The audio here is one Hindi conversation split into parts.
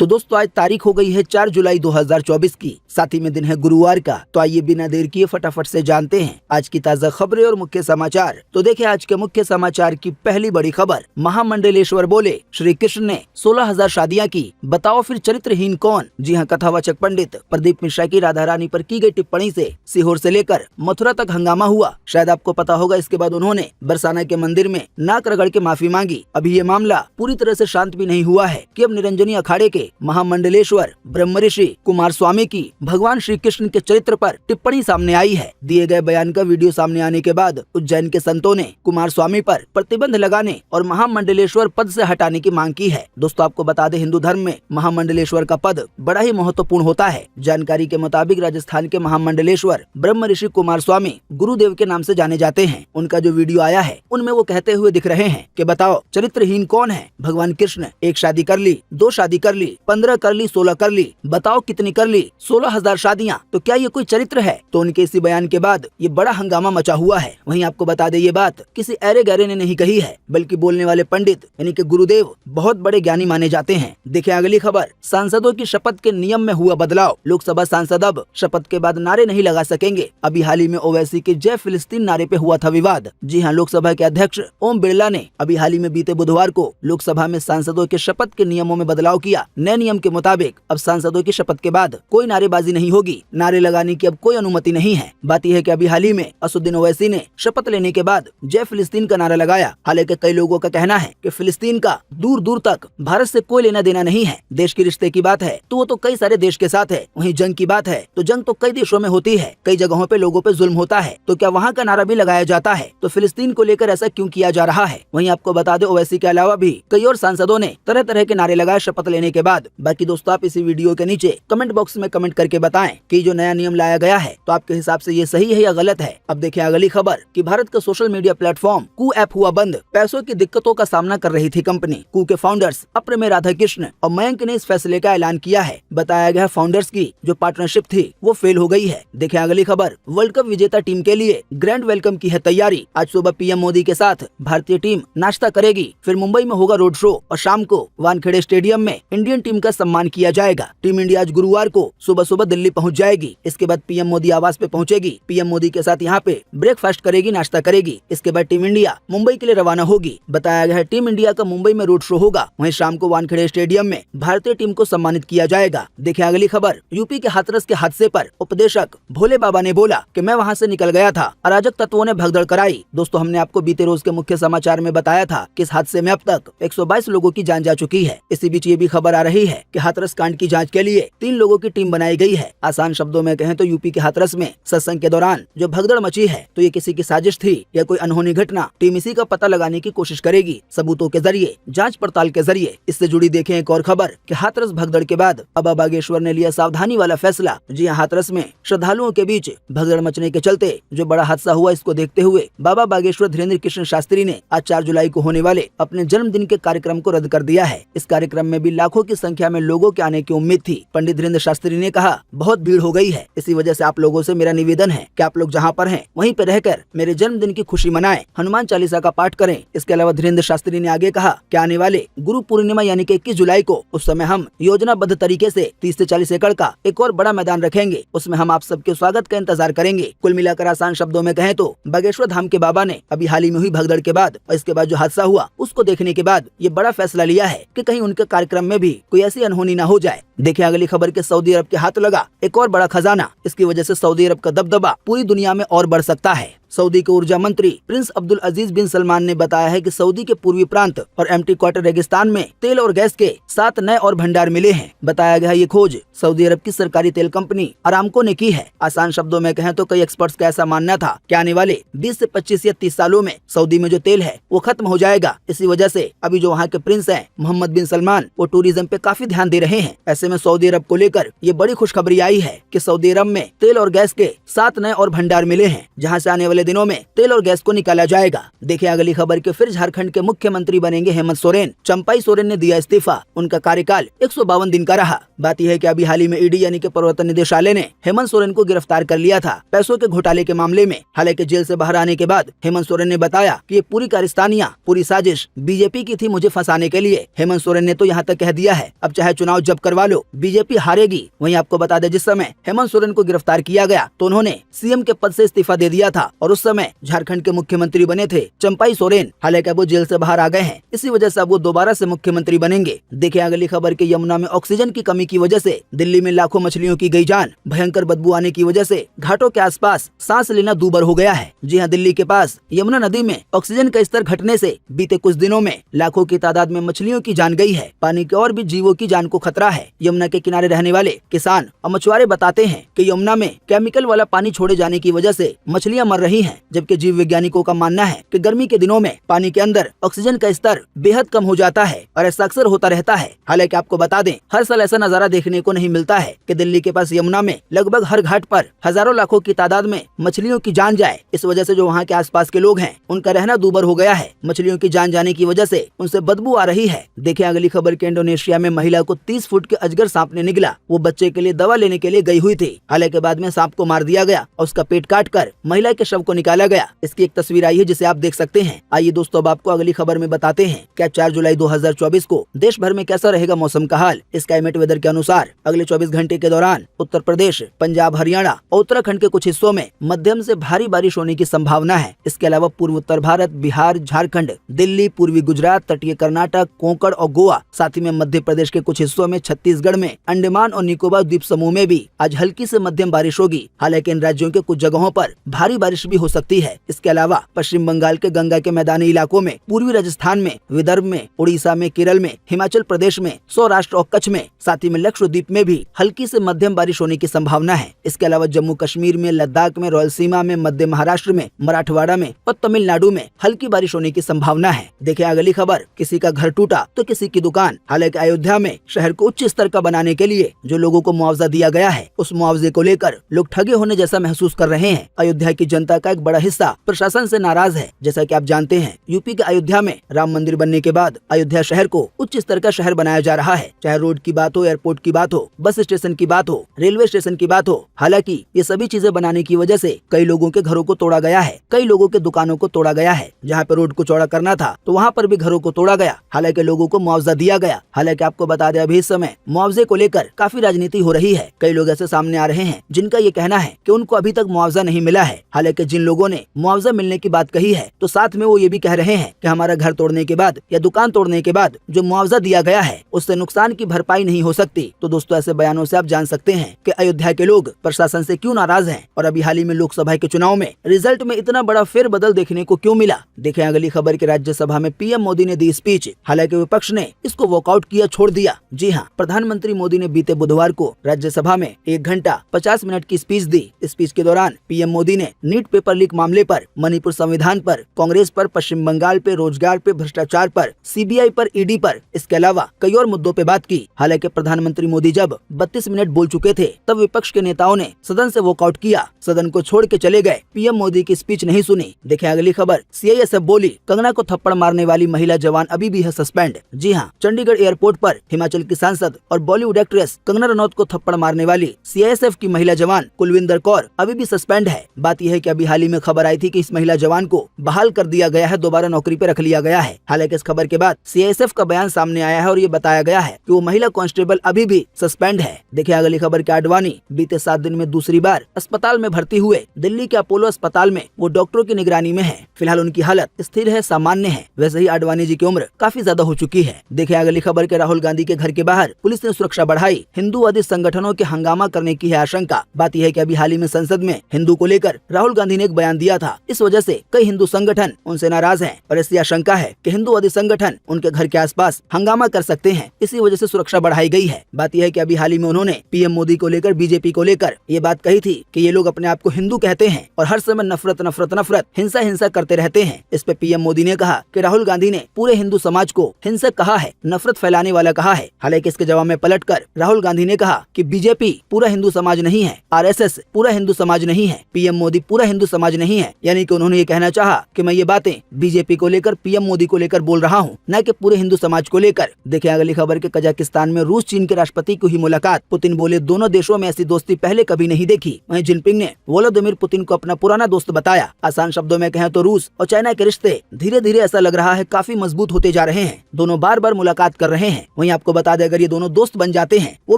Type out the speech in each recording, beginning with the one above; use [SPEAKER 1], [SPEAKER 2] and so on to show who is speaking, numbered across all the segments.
[SPEAKER 1] तो दोस्तों आज तारीख हो गई है 4 जुलाई 2024 की, साथ ही में दिन है गुरुवार का। तो आइए बिना देर किए फटाफट से जानते हैं आज की ताज़ा खबरें और मुख्य समाचार। तो देखिए आज के मुख्य समाचार की पहली बड़ी खबर, महामंडलेश्वर बोले श्री कृष्ण ने 16,000 शादियां की, बताओ फिर चरित्रहीन कौन। जी हाँ, कथावाचक पंडित प्रदीप मिश्रा की राधा रानी पर की गई टिप्पणी से सीहोर से लेकर मथुरा तक हंगामा हुआ। शायद आपको पता होगा, इसके बाद उन्होंने बरसाना के मंदिर में नाक रगड़ के माफी मांगी। अभी ये मामला पूरी तरह से शांत भी नहीं हुआ है कि अब निरंजनी अखाड़े के महामंडलेश्वर ब्रह्म ऋषि कुमार स्वामी की भगवान श्री कृष्ण के चरित्र पर टिप्पणी सामने आई है। दिए गए बयान का वीडियो सामने आने के बाद उज्जैन के संतों ने कुमार स्वामी पर प्रतिबंध लगाने और महामंडलेश्वर पद से हटाने की मांग की है। दोस्तों आपको बता दें, हिंदू धर्म में महामंडलेश्वर का पद बड़ा ही महत्वपूर्ण होता है। जानकारी के मुताबिक राजस्थान के महामंडलेश्वर ब्रह्म ऋषि कुमार स्वामी गुरुदेव के नाम से जाने जाते हैं। उनका जो वीडियो आया है उनमें वो कहते हुए दिख रहे हैं कि बताओ चरित्रहीन कौन है। भगवान कृष्ण एक शादी कर ली, 2 शादी कर ली, 15 कर ली, 16 कर ली, बताओ कितनी कर ली, 16,000 शादियां, तो क्या ये कोई चरित्र है। तो उनके इसी बयान के बाद ये बड़ा हंगामा मचा हुआ है। वहीं आपको बता दें, ये बात किसी ऐरे गहरे ने नहीं कही है, बल्कि बोलने वाले पंडित यानी कि गुरुदेव बहुत बड़े ज्ञानी माने जाते हैं। देखिए अगली खबर, सांसदों की शपथ के नियम में हुआ बदलाव, लोकसभा सांसद अब शपथ के बाद नारे नहीं लगा सकेंगे। अभी हाल ही में ओवैसी के जय फिलिस्तीन नारे पे हुआ था विवाद। जी हाँ, लोकसभा के अध्यक्ष ओम बिरला ने अभी हाल ही में बीते बुधवार को लोकसभा में सांसदों के शपथ के नियमों में बदलाव किया। नए नियम के मुताबिक अब सांसदों की शपथ के बाद कोई नारेबाजी नहीं होगी, नारे लगाने की अब कोई अनुमति नहीं है। बात यह है कि अभी हाल ही में असदुद्दीन ओवैसी ने शपथ लेने के बाद जय फिलिस्तीन का नारा लगाया। हालांकि कई लोगों का कहना है कि फिलिस्तीन का दूर दूर तक भारत से कोई लेना देना नहीं है। देश के रिश्ते की बात है तो वो तो कई सारे देश के साथ है, वहीं जंग की बात है तो जंग तो कई देशों में होती है, कई जगहों पे लोगों पे जुल्म होता है, तो क्या वहाँ का नारा भी लगाया जाता है। तो फिलिस्तीन को लेकर ऐसा क्यों किया जा रहा है। वहीं आपको बता दें, ओवैसी के अलावा भी कई और सांसदों ने तरह तरह के नारे लगाए शपथ लेने के बाद। बाकी दोस्तों आप इसी वीडियो के नीचे कमेंट बॉक्स में कमेंट करके बताएं कि जो नया नियम लाया गया है तो आपके हिसाब से ये सही है या गलत है। अब देखिए अगली खबर कि भारत का सोशल मीडिया प्लेटफॉर्म कू ऐप हुआ बंद। पैसों की दिक्कतों का सामना कर रही थी कंपनी। कू के फाउंडर्स अप्रमेय राधाकृष्ण और मयंक ने इस फैसले का ऐलान किया है। बताया गया फाउंडर्स की जो पार्टनरशिप थी वो फेल हो गई है। देखिए अगली खबर, वर्ल्ड कप विजेता टीम के लिए ग्रैंड वेलकम की है तैयारी। आज सुबह पीएम मोदी के साथ भारतीय टीम नाश्ता करेगी, फिर मुंबई में होगा रोड शो और शाम को वानखेड़े स्टेडियम में इंडियन टीम का सम्मान किया जाएगा। टीम इंडिया आज गुरुवार को सुबह सुबह दिल्ली पहुंच जाएगी। इसके बाद पीएम मोदी आवास पे पहुंचेगी, पीएम मोदी के साथ यहाँ पे ब्रेकफास्ट करेगी, नाश्ता करेगी। इसके बाद टीम इंडिया मुंबई के लिए रवाना होगी। बताया गया है टीम इंडिया का मुंबई में रोड शो होगा, वहीं शाम को वानखेड़े स्टेडियम में भारतीय टीम को सम्मानित किया जाएगा। देखिए अगली खबर, यूपी के हाथरस के हादसे पर उपदेशक भोले बाबा ने बोला कि मैं वहाँ से निकल गया था, अराजक तत्वों ने भगदड़ कराई। दोस्तों हमने आपको बीते रोज के मुख्य समाचार में बताया था कि इस हादसे में अब तक 122 लोगों की जान जा चुकी है। इसी बीच ये भी खबर आ रही है कि हाथरस कांड की जांच के लिए 3 लोगों की टीम बनाई गई है। आसान शब्दों में कहें तो यूपी के हाथरस में सत्संग के दौरान जो भगदड़ मची है तो ये किसी की साजिश थी या कोई अनहोनी घटना। टीम इसी का पता लगाने की कोशिश करेगी, सबूतों के जरिए, जांच पड़ताल के जरिए। इससे जुड़ी देखें एक और खबर कि हाथरस भगदड़ के बाद बाबा बागेश्वर ने लिया सावधानी वाला फैसला। जी हाँ, हाथरस में श्रद्धालुओं के बीच भगदड़ मचने के चलते जो बड़ा हादसा हुआ, इसको देखते हुए बाबा बागेश्वर धीरेन्द्र कृष्ण शास्त्री ने आज 4 जुलाई को होने वाले अपने जन्मदिन के कार्यक्रम को रद्द कर दिया है। इस कार्यक्रम में भी लाखों की संख्या में लोगों के आने की उम्मीद थी। पंडित धीरेन्द्र शास्त्री ने कहा बहुत भीड़ हो गई है, इसी वजह से आप लोगों से मेरा निवेदन है कि आप लोग जहां पर हैं वहीं पे रहकर मेरे जन्मदिन की खुशी मनाएं, हनुमान चालीसा का पाठ करें। इसके अलावा धीरेन्द्र शास्त्री ने आगे कहा कि आने वाले गुरु पूर्णिमा यानी कि 21 जुलाई को, उस समय हम योजनाबद्ध तरीके से 30 से 40 एकड़ का एक और बड़ा मैदान रखेंगे, उसमें हम आप सबके स्वागत का इंतजार करेंगे। कुल मिलाकर आसान शब्दों में कहें तो बागेश्वर धाम के बाबा ने अभी हाल ही में हुई भगदड़ के बाद और इसके बाद जो हादसा हुआ उसको देखने के बाद ये बड़ा फैसला लिया है कि कहीं उनके कार्यक्रम में भी कोई ऐसी अनहोनी न हो जाए। देखिए अगली खबर के सऊदी अरब के हाथ लगा एक और बड़ा खजाना। इसकी वजह से सऊदी अरब का दबदबा पूरी दुनिया में और बढ़ सकता है। सऊदी के ऊर्जा मंत्री प्रिंस अब्दुल अजीज बिन सलमान ने बताया है कि सऊदी के पूर्वी प्रांत और एम्प्टी क्वार्टर रेगिस्तान में तेल और गैस के 7 नए और भंडार मिले हैं। बताया गया ये खोज सऊदी अरब की सरकारी तेल कंपनी अरामको ने की है। आसान शब्दों में कहें तो कई एक्सपर्ट्स का ऐसा मानना था कि आने वाले 20 से 25 या 30 सालों में सऊदी में जो तेल है वो खत्म हो जाएगा। इसी वजह से अभी जो वहाँ के प्रिंस हैं मोहम्मद बिन सलमान, वो टूरिज्म पे काफी ध्यान दे रहे हैं। ऐसे में सऊदी अरब को लेकर ये बड़ी खुशखबरी आई है कि सऊदी अरब में तेल और गैस के 7 नए और भंडार मिले हैं, जहाँ से आने वाले दिनों में तेल और गैस को निकाला जाएगा। देखिए अगली खबर के फिर झारखंड के मुख्यमंत्री बनेंगे हेमंत सोरेन। चंपाई सोरेन ने दिया इस्तीफा, उनका कार्यकाल 152 दिन का रहा। बात यह है कि अभी हाल ही में ईडी यानी कि प्रवर्तन निदेशालय ने हेमंत सोरेन को गिरफ्तार कर लिया था पैसों के घोटाले के मामले में। हालांकि जेल से बाहर आने के बाद हेमंत सोरेन ने बताया कि ये पूरी कारस्तानियां, पूरी साजिश बीजेपी की थी मुझे फंसाने के लिए। हेमंत सोरेन ने तो यहाँ तक कह दिया है अब चाहे चुनाव जब करवा लो, बीजेपी हारेगी। वहीं आपको बता दें, जिस समय हेमंत सोरेन को गिरफ्तार किया गया तो उन्होंने सीएम के पद से इस्तीफा दे दिया था और उस समय झारखंड के मुख्यमंत्री बने थे चंपाई सोरेन। हालांकि अब वो जेल से बाहर आ गए हैं, इसी वजह से अब वो दोबारा से मुख्यमंत्री बनेंगे। देखिए अगली खबर के यमुना में ऑक्सीजन की कमी की वजह से दिल्ली में लाखों मछलियों की गई जान। भयंकर बदबू आने की वजह से घाटों के आसपास सांस लेना दूभर हो गया है। जी हाँ, दिल्ली के पास यमुना नदी में ऑक्सीजन का स्तर घटने से बीते कुछ दिनों में लाखों की तादाद में मछलियों की जान गई है। पानी के और भी जीवों की जान को खतरा है। यमुना के किनारे रहने वाले किसान और मछुआरे बताते हैं कि यमुना में केमिकल वाला पानी छोड़े जाने की वजह से मछलियां मर रही हैं, जबकि जीव वैज्ञानिकों का मानना है कि गर्मी के दिनों में पानी के अंदर ऑक्सीजन का स्तर बेहद कम हो जाता है और ऐसा अक्सर होता रहता है। हालांकि आपको बता दें, हर साल ऐसा नजारा देखने को नहीं मिलता है कि दिल्ली के पास यमुना में लगभग हर घाट पर हजारों लाखों की तादाद में मछलियों की जान जाए। इस वजह से जो वहाँ के आसपास के लोग हैं उनका रहना दूभर हो गया है। मछलियों की जान जाने की वजह से उनसे बदबू आ रही है। देखिए अगली खबर के इंडोनेशिया में महिला को 30 फुट के अजगर सांप ने निगला। वो बच्चे के लिए दवा लेने के लिए गई हुई थी। हालांकि बाद में सांप को मार दिया गया और उसका पेट काटकर महिला के शव को निकाला गया। इसकी एक तस्वीर आई है जिसे आप देख सकते हैं। आइए दोस्तों, अब आपको अगली खबर में बताते हैं क्या 4 जुलाई 2024 को देश भर में कैसा रहेगा मौसम का हाल। स्काईमेट वेदर के अनुसार अगले 24 घंटे के दौरान उत्तर प्रदेश, पंजाब, हरियाणा और उत्तराखंड के कुछ हिस्सों में मध्यम से भारी बारिश होने की संभावना है। इसके अलावा पूर्व उत्तर भारत, बिहार, झारखंड, दिल्ली, पूर्वी गुजरात, तटीय कर्नाटक, कोंकण और गोवा, साथ ही में मध्य प्रदेश के कुछ हिस्सों में, छत्तीसगढ़ में, अंडमान और निकोबार द्वीप समूह में भी आज हल्की से मध्यम बारिश होगी। हालांकि इन राज्यों के कुछ जगहों पर भारी बारिश भी हो सकती है। इसके अलावा पश्चिम बंगाल के गंगा के मैदानी इलाकों में, पूर्वी राजस्थान में, विदर्भ में, उड़ीसा में, केरल में, हिमाचल प्रदेश में, सौराष्ट्र और कच्छ में, साथ ही में लक्षद्वीप में भी हल्की से मध्यम बारिश होने की संभावना है। इसके अलावा जम्मू कश्मीर में, लद्दाख में, रायलसीमा में, मध्य महाराष्ट्र में, मराठवाड़ा में और तमिलनाडु में हल्की बारिश होने की संभावना है। देखिए अगली खबर, किसी का घर टूटा तो किसी की दुकान। हालांकि अयोध्या में शहर को उच्च स्तर का बनाने के लिए जो लोगों को मुआवजा दिया गया है, उस मुआवजे को लेकर लोग ठगे होने जैसा महसूस कर रहे हैं। अयोध्या की जनता का एक बड़ा हिस्सा प्रशासन से नाराज है। जैसा कि आप जानते हैं, यूपी के अयोध्या में राम मंदिर बनने के बाद अयोध्या शहर को उच्च स्तर का शहर बनाया जा रहा है। चाहे रोड की बात हो, एयरपोर्ट की बात हो, बस स्टेशन की बात हो, रेलवे स्टेशन की बात हो। हालांकि ये सभी चीजें बनाने की वजह से कई लोगों के घरों को तोड़ा गया है, कई लोगों के दुकानों को तोड़ा गया है। जहाँ पे रोड को चौड़ा करना था तो वहाँ पर भी घरों को तोड़ा गया। हालांकि लोगों को मुआवजा दिया गया। हालांकि आपको बता दें, अभी इस समय मुआवजे को लेकर काफी राजनीति हो रही है। कई लोग ऐसे सामने आ रहे हैं जिनका ये कहना है कि उनको अभी तक मुआवजा नहीं मिला है। हालांकि जिन लोगों ने मुआवजा मिलने की बात कही है तो साथ में वो ये भी कह रहे हैं कि हमारा घर तोड़ने के बाद या दुकान तोड़ने के बाद जो मुआवजा दिया गया है उससे नुकसान की भरपाई नहीं हो सकती। तो दोस्तों, ऐसे बयानों से आप जान सकते हैं कि अयोध्या के लोग प्रशासन से क्यों नाराज हैं और अभी हाल ही में लोकसभा के चुनाव में रिजल्ट में इतना बड़ा फेरबदल देखने को क्यों मिला। देखें अगली खबर की, राज्यसभा में पीएम मोदी ने दी स्पीच। हालांकि विपक्ष ने इसको वॉकआउट किया, छोड़ दिया। जी हाँ, प्रधानमंत्री मोदी ने बीते बुधवार को राज्यसभा में 1 घंटा 50 मिनट की स्पीच दी। स्पीच के दौरान पीएम मोदी ने नीट पेपर लीक मामले पर, मणिपुर संविधान पर, कांग्रेस पर, पश्चिम बंगाल पे, रोजगार पे, भ्रष्टाचार पर, सीबीआई पर, ईडी पर, इसके अलावा कई और मुद्दों पे बात की। हालांकि प्रधानमंत्री मोदी जब 32 मिनट बोल चुके थे तब विपक्ष के नेताओं ने सदन से वॉकआउट किया, सदन को छोड़ के चले गए। पीएम मोदी की स्पीच नहीं सुनी। देखें अगली खबर, सीआईएसएफ बोली कंगना को थप्पड़ मारने वाली महिला जवान अभी भी है सस्पेंड। जी हाँ, चंडीगढ़ एयरपोर्ट पर हिमाचल की सांसद और बॉलीवुड एक्ट्रेस कंगना रनौत को थप्पड़ मारने वाली सीआईएसएफ की महिला जवान कुलविंदर कौर अभी भी सस्पेंड है। बात यह है कि अभी हाल ही में खबर आई थी कि इस महिला जवान को बहाल कर दिया गया है, दोबारा नौकरी पे रख लिया गया है। हालांकि इस खबर के बाद सीआईएसएफ का बयान सामने आया है और ये बताया गया है कि वो महिला कांस्टेबल अभी भी सस्पेंड है। देखिए अगली खबर के, आडवाणी बीते 7 दिन में दूसरी बार अस्पताल में भर्ती हुए। दिल्ली के अपोलो अस्पताल में वो डॉक्टरों की निगरानी में है। फिलहाल उनकी हालत स्थिर है, सामान्य है। वैसे ही आडवाणी जी की उम्र काफी ज्यादा हो चुकी है। देखिए अगली खबर के, राहुल गांधी के घर के बाहर पुलिस ने सुरक्षा बढ़ाई। हिंदूवादी संगठनों के हंगामा करने की है आशंका। बात यह है कि अभी हाल ही में संसद में हिंदू को लेकर राहुल गांधी ने एक बयान दिया था। इस वजह से कई हिंदू संगठन उनसे नाराज हैं और ऐसी आशंका है कि हिंदूवादी संगठन उनके घर के आसपास हंगामा कर सकते हैं। इसी वजह से सुरक्षा बढ़ाई गई है। बात यह है कि अभी हाल ही में उन्होंने पीएम मोदी को लेकर, बीजेपी को लेकर ये बात कही थी कि ये लोग अपने आप को हिंदू कहते हैं और हर समय नफरत नफरत नफरत, हिंसा हिंसा करते रहते हैं। इस पे पीएम मोदी ने कहा कि राहुल गांधी ने पूरे हिंदू समाज को हिंसक कहा है, नफरत फैलाने वाला कहा है। हालांकि इसके जवाब में पलटकर राहुल गांधी ने कहा कि बीजेपी पूरा हिंदू समाज नहीं है, आरएसएस पूरा हिंदू समाज नहीं है, पीएम मोदी पूरा हिंदू समाज नहीं है। यानी कि उन्होंने ये कहना चाहा कि मैं ये बातें बीजेपी को लेकर, पीएम मोदी को लेकर बोल रहा हूँ, न कि पूरे हिंदू समाज को लेकर। देखिए अगली खबर के, कजाकिस्तान में रूस चीन के राष्ट्रपति की हुई मुलाकात। पुतिन बोले दोनों देशों में ऐसी दोस्ती पहले कभी नहीं देखी। वहीं जिनपिंग ने व्लादिमीर पुतिन को अपना पुराना दोस्त बताया। आसान शब्दों में कहें तो रूस और चाइना के रिश्ते धीरे धीरे ऐसा लग रहा है काफी मजबूत होते जा रहे हैं। दोनों बार बार मुलाकात कर रहे हैं। वहीं आपको बता दें, अगर ये दोनों दोस्त बन जाते हैं, वो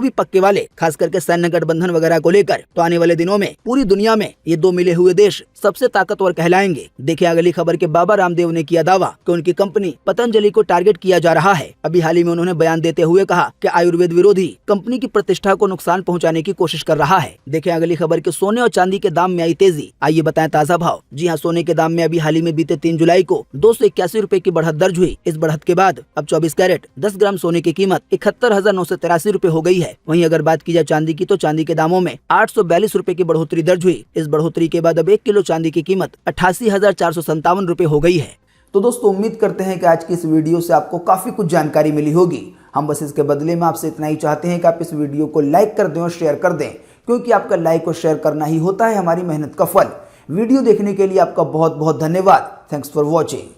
[SPEAKER 1] भी पक्के वाले, खास करके सैन्य गठबंधन वगैरह को लेकर, तो आने वाले दिनों में पूरी दुनिया में ये दो मिले हुए देश सबसे ताकतवर कहलाएंगे। देखिए अगली खबर के बाबा रामदेव ने किया दावा कि उनकी कंपनी पतंजलि को टारगेट किया जा रहा है। अभी हाल ही में उन्होंने बयान देते हुए कहा कि आयुर्वेद विरोधी कंपनी की प्रतिष्ठा को नुकसान पहुंचाने की कोशिश कर रहा है। देखिए अगली खबर के सोने और चांदी के दाम में आई तेजी, आइए बताएं ताजा भाव। जी हाँ, सोने के दाम में अभी हाल ही में बीते 3 जुलाई को 281 रुपए की बढ़त दर्ज हुई। इस बढ़त के बाद अब 24 कैरेट 10 ग्राम सोने की कीमत 71,983 रुपए हो गई है। वहीं अगर बात की जाए चांदी की, तो चांदी के दामों में 842 रुपए की बढ़ोतरी दर्ज हुई। इस बढ़ोतरी के बाद अब 1 किलो चांदी की कीमत 88,457 रुपए हो गई है। तो दोस्तों उम्मीद करते हैं कि आज की इस वीडियो से आपको काफी कुछ जानकारी मिली होगी। हम बस इसके बदले में आपसे इतना ही चाहते हैं कि आप इस वीडियो को लाइक कर दें और शेयर कर दें, क्योंकि आपका लाइक और शेयर करना ही होता है हमारी मेहनत का फल। वीडियो देखने के लिए आपका बहुत बहुत धन्यवाद। Thanks for watching.